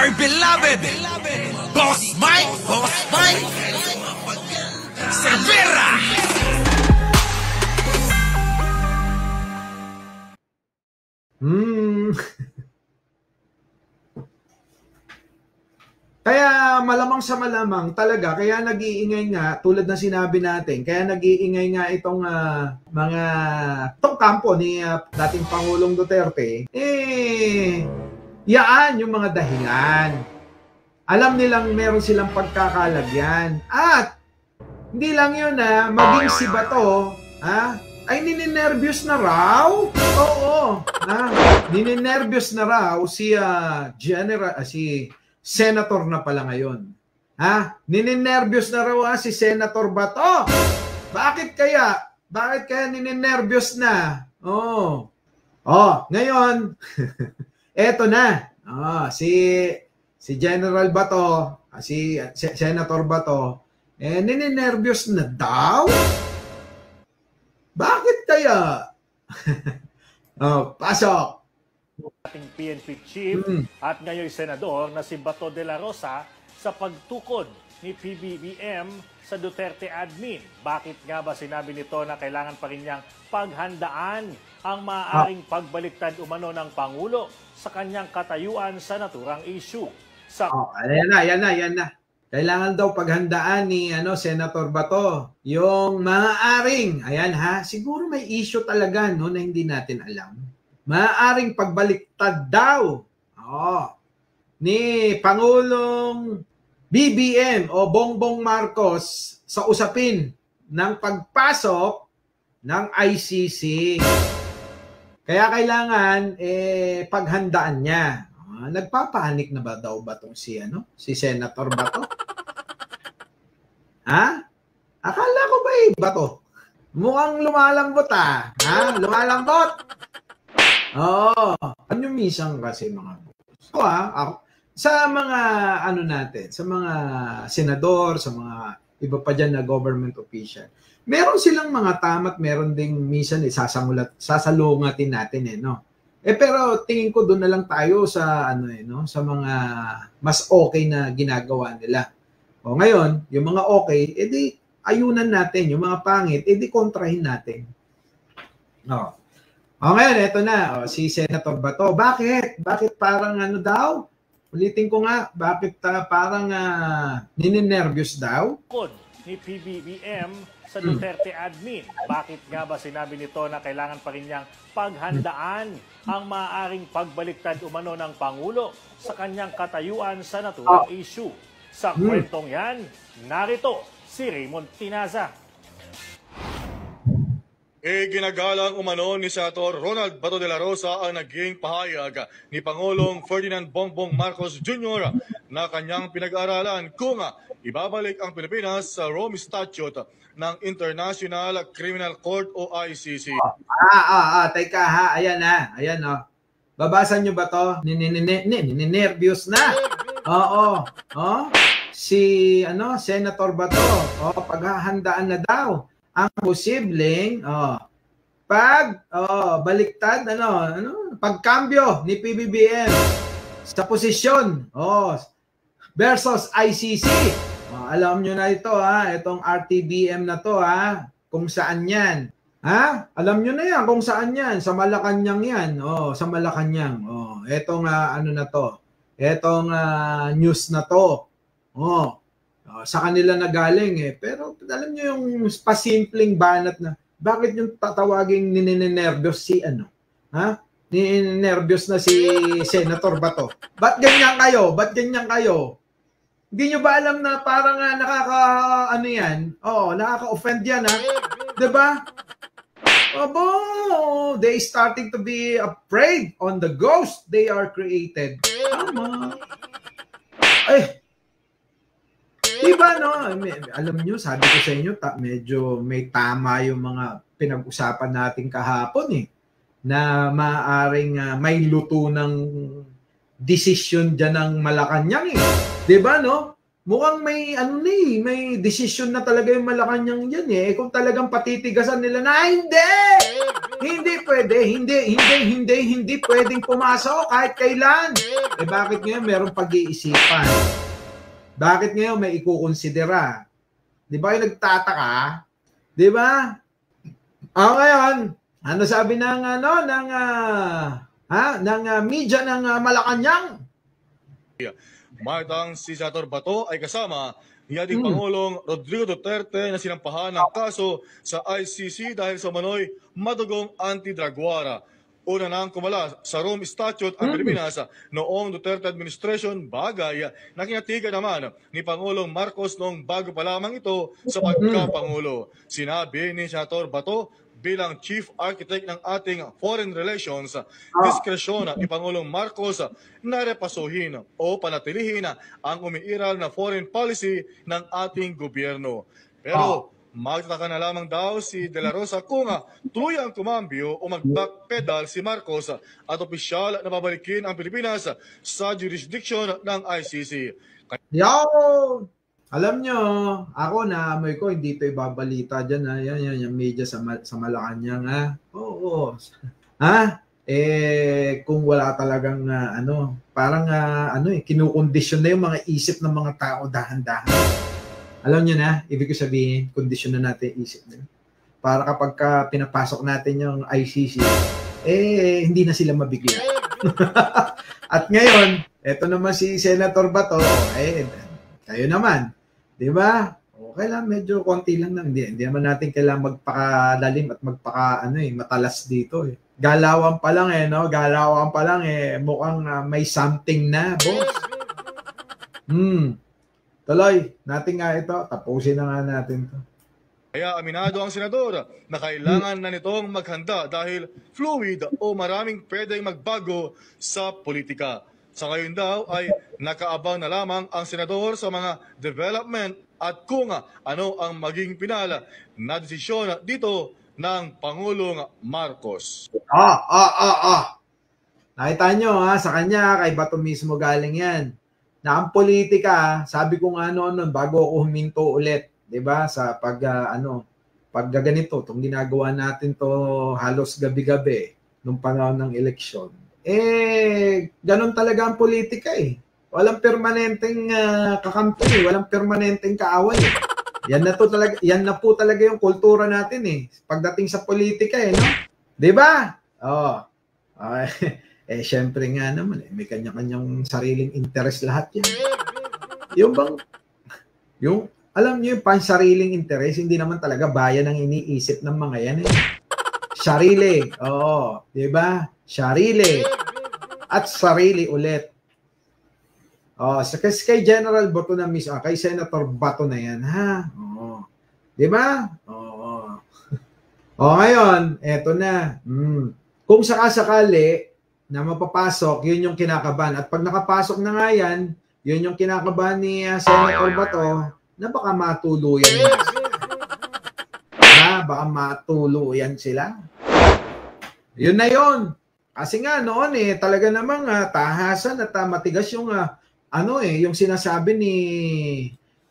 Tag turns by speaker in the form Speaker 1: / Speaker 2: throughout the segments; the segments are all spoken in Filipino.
Speaker 1: Our beloved Boss Mike Cervera.
Speaker 2: Kaya malamang sa malamang talaga, kaya nag-iingay nga, tulad na sinabi natin, kaya nag-iingay nga itong itong kampo ni dating Pangulong Duterte, yaan yung mga dahilan. Alam nilang meron silang pagkakalagyan. At hindi lang yun maging si Bato, ay nininervyos na raw. Oo, nininervyos na raw si si Senator na pala ngayon. Nininervyos na raw si Senator Bato. Bakit kaya? Bakit kaya nininervyos na? Ngayon, eto na. Si General Bato, si Senator Bato, nininervyos na daw? Bakit kaya? Pasok.
Speaker 3: Ating PNP chief at ngayon senador na si Bato de la Rosa sa pagtukod ni PBBM sa Duterte admin. Bakit nga ba sinabi nito na kailangan pa rin niyang paghandaan ang maaaring pagbaliktad umano ng Pangulo sa kanyang katayuan sa naturang issue?
Speaker 2: Ayan na. Kailangan daw paghandaan ni Senator Bato yung maaaring, siguro may issue talaga na hindi natin alam. Maaaring pagbaliktad daw ni Pangulong BBM o Bongbong Marcos sa usapin ng pagpasok ng ICC. Kaya kailangan paghandaan niya. Nagpapanik na ba daw ba tong si Senator Bato? Akala ko ba Bato? Mukhang lumalambot lumalambot. Ano minsan kasi mga ako, sa mga natin, sa mga senador, sa mga iba pa dyan na government official, meron silang mga tama't meron ding minsan sasalungatin natin pero tingin ko doon na lang tayo sa sa mga mas okay na ginagawa nila. Ngayon, yung mga okay, edi ayunan natin, yung mga pangit, edi kontrahin natin. Ngayon, eto na, si Senator Bato. Bakit? Bakit parang daw? Ulitin ko nga, bakit parang nininervyos daw?
Speaker 3: Ni PBBM sa Duterte admin. Bakit nga ba sinabi nito na kailangan pa rin niyang paghandaan ang maaaring pagbaliktad umano ng Pangulo sa kanyang katayuan sa naturang issue? Sa kwentong yan, narito si Raymond Tinaza.
Speaker 4: Ginagalang umano ni Senator Ronald Bato de la Rosa ang naging pahayag ni Pangulong Ferdinand Bongbong Marcos Jr. na kanyang pinag-aaralan kung ibabalik ang Pilipinas sa Rome Statute ng International Criminal Court o ICC.
Speaker 2: Teka ayan babasa nyo ba to? Nininervyos na. Si Senator Bato, paghahandaan na daw ang posibleng baliktad pagkambyo ni PBBM sa posisyon versus ICC. Alam nyo na ito itong RTBM na to kung saan yan. Alam nyo na yan kung saan yan, sa Malacanang yan. Sa Malacanang. Etong na to. Etong news na to. Sa kanila na galing pero alam niyo yung pasimpleng banat na bakit yung tatawaging nininervyos si nininervyos na si Senator Bato? Ba't ganyan kayo? Hindi nyo ba alam na parang nakaka-offend yan diba? They starting to be afraid on the ghost they are created. Diba alam nyo, sabi ko sa inyo, medyo may tama yung mga pinag-usapan natin kahapon na maaaring may luto ng desisyon dyan ng Malacanang Diba Mukhang may may desisyon na talaga yung Malacanang yan Kung talagang patitigasan nila na hindi! Hindi pwede, hindi pwedeng pumasok kahit kailan. Eh bakit ngayon meron pag-iisipan? Bakit ngayon may ikukonsidera? Di ba yung nagtataka? Di ba? Ngayon, ano sabi ng media ng Malacanang?
Speaker 4: Matang si Senator Bato ay kasama ni ating Pangulong Rodrigo Duterte na sinampahan ng kaso sa ICC dahil sa manoy madugong anti-drug war. Una nang kumala sa Rome Statute ang Pilipinas noong Duterte administration, bagay na kinatigan naman ni Pangulong Marcos noong bago pa lamang ito sa pagkapangulo. Sinabi ni Senator Bato bilang Chief Architect ng ating Foreign Relations, diskresyon ni Pangulong Marcos na repasuhin o panatilihin ang umiiral na foreign policy ng ating gobyerno. Pero magtataka na lamang daw si De La Rosa kung tuluyang kumambyo o mag-backpedal si Marcos at opisyal na babalikin ang Pilipinas sa jurisdiction ng ICC.
Speaker 2: Alam nyo, ako naamoy ko, hindi ito ibabalita dyan. Yan, yung media sa Malacanang. Oo. Kung wala talagang, kinukondisyon na yung mga isip ng mga tao dahan-dahan. Alam nyo na, ibig ko sabihin, kondisyon na natin isip nila. Para kapag pinapasok natin yung ICC, hindi na sila mabigla. At ngayon, eto naman si Senator Bato, kayo naman. Diba? Okay lang, medyo konti lang. Hindi naman natin kailangan magpakalalim at matalas dito. Galawan pa lang no? Galawan pa lang mukhang may something na, boss. Tuloy, natin nga ito. Tapusin na nga natin to.
Speaker 4: Kaya aminado ang senador na kailangan na nitong maghanda dahil fluid o maraming pwedeng magbago sa politika. Sa ngayon daw ay nakaabang na lamang ang senador sa mga development at kung ano ang maging pinala na desisyon dito ng Pangulong Marcos.
Speaker 2: Nakita nyo sa kanya, kay Bato mismo galing yan. Na ang politika, sabi ko nga noon bago ako huminto ulit, 'di ba? Sa pag ganito, itong ginagawa natin to halos gabi-gabi nung panahon ng eleksyon. Ganun talaga ang politika Walang permanenteng kakampi, walang permanenteng kaaway. Yan na po talaga yung kultura natin pagdating sa politika no? 'Di ba? Syempre nga naman may kanya-kanyang sariling interest lahat yan. Alam niyo yung pansariling interest, hindi naman talaga bayan ang iniisip ng mga yan Sarili. 'Di ba? Sarili. At sarili ulit. Kay General Bato na mismo, kay Senator Bato na yan, Di ba? Ngayon, eto na. Kung sakasakali na mapapasok, yun yung kinakabahan. At pag nakapasok na nga yan, yun yung kinakabahan ni Senator Bato, na baka matuluyan. Baka matuluyan sila. Yun na yun. Kasi nga noon talaga namang tahasan at matigas yung yung sinasabi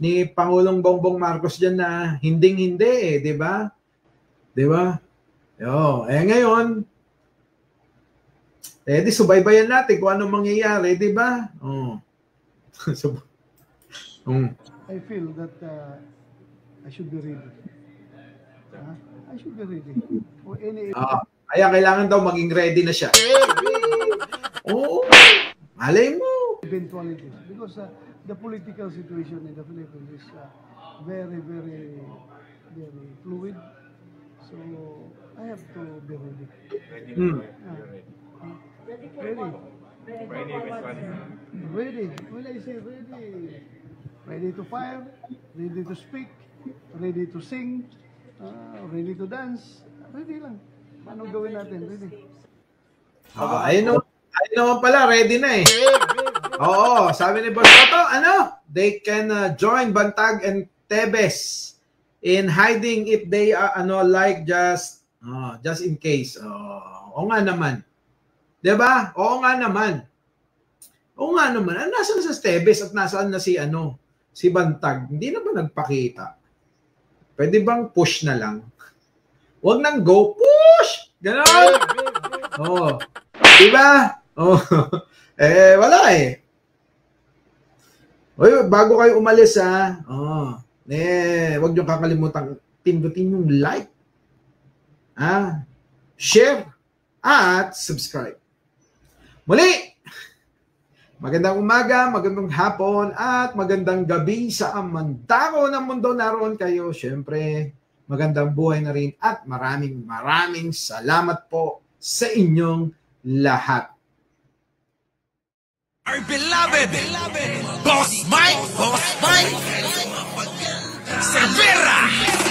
Speaker 2: ni Pangulong Bongbong Marcos diyan na hinding-hindi 'di ba? 'Di ba? Ngayon di subaybayan natin kung ano mangyayari, 'di ba?
Speaker 5: I feel that I should be ready. I should be ready for any
Speaker 2: kaya kailangan daw maging ready na siya. Malay mo.
Speaker 5: Eventualities. Because the political situation in the Philippines is very, very, very fluid. So, I have to be ready. Ready. When I say ready, ready to fire, ready to speak, ready to sing, ready to dance, ready lang. Anong gawin natin? Ready.
Speaker 2: Ayun naman pala, ready na sabi ni Boss Bato, they can join Bantag and Tebes in hiding if they are just in case. Oo nga naman. 'Di ba? Oo nga naman. Nasaan sa Tebes at nasaan na si Bantag? Hindi na ba nagpakita? Pwede bang push na lang? Huwag nang go push. Ganon. Oh. Diba? Oh. Wala eh. Oy, bago kayo umalis ha. Oh. Wag niyo kakalimutan pindutin yung like. Share at subscribe. Muli, magandang umaga, magandang hapon, at magandang gabi sa mandako ng mundo naroon kayo. Siyempre, magandang buhay na rin at maraming salamat po sa inyong lahat.
Speaker 1: Our beloved Boss Mike Cervera.